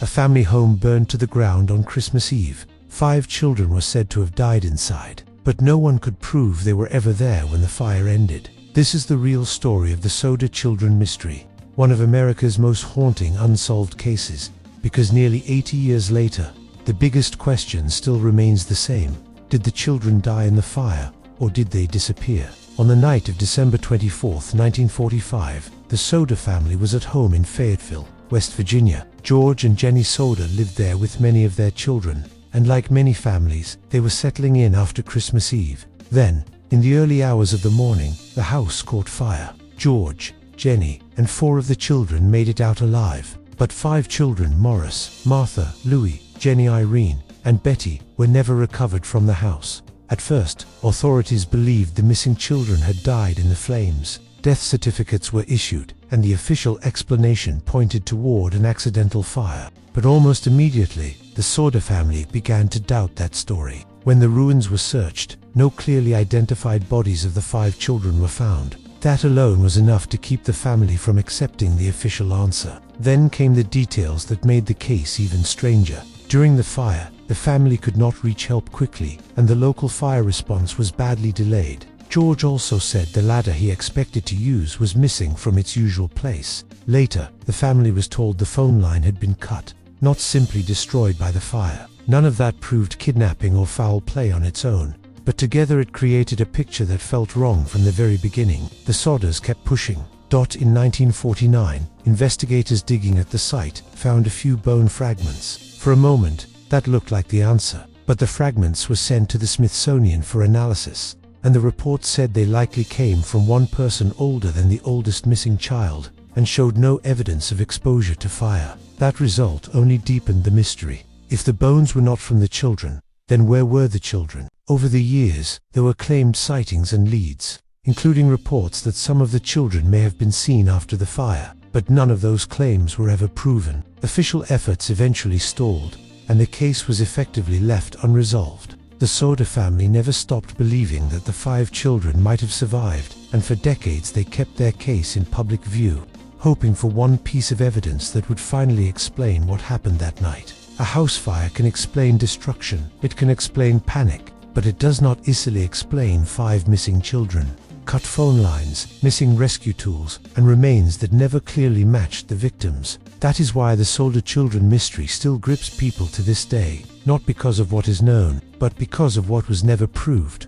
A family home burned to the ground on Christmas Eve. 5 children were said to have died inside, but no one could prove they were ever there when the fire ended. This is the real story of the Sodder children mystery, one of America's most haunting unsolved cases, because nearly 80 years later, the biggest question still remains the same. Did the children die in the fire, or did they disappear? On the night of December 24, 1945, the Sodder family was at home in Fayetteville, West Virginia. George and Jenny Sodder lived there with many of their children, and like many families, they were settling in after Christmas Eve. Then, in the early hours of the morning, the house caught fire. George, Jenny, and 4 of the children made it out alive, but 5 children, Morris, Martha, Louis, Jenny, Irene, and Betty, were never recovered from the house. At first, authorities believed the missing children had died in the flames. Death certificates were issued, and the official explanation pointed toward an accidental fire. But almost immediately, the Sodder family began to doubt that story. When the ruins were searched, no clearly identified bodies of the 5 children were found. That alone was enough to keep the family from accepting the official answer. Then came the details that made the case even stranger. During the fire, the family could not reach help quickly, and the local fire response was badly delayed. George also said the ladder he expected to use was missing from its usual place. Later, the family was told the phone line had been cut, not simply destroyed by the fire. None of that proved kidnapping or foul play on its own, but together it created a picture that felt wrong from the very beginning. The Sodders kept pushing. In 1949, investigators digging at the site found a few bone fragments. For a moment, that looked like the answer, but the fragments were sent to the Smithsonian for analysis, and the report said they likely came from one person older than the oldest missing child, and showed no evidence of exposure to fire. That result only deepened the mystery. If the bones were not from the children, then where were the children? Over the years, there were claimed sightings and leads, including reports that some of the children may have been seen after the fire, but none of those claims were ever proven. Official efforts eventually stalled, and the case was effectively left unresolved. The Sodder family never stopped believing that the 5 children might have survived, and for decades they kept their case in public view, hoping for one piece of evidence that would finally explain what happened that night. A house fire can explain destruction, it can explain panic, but it does not easily explain 5 missing children, cut phone lines, missing rescue tools, and remains that never clearly matched the victims. That is why the Sodder children mystery still grips people to this day, not because of what is known, but because of what was never proved.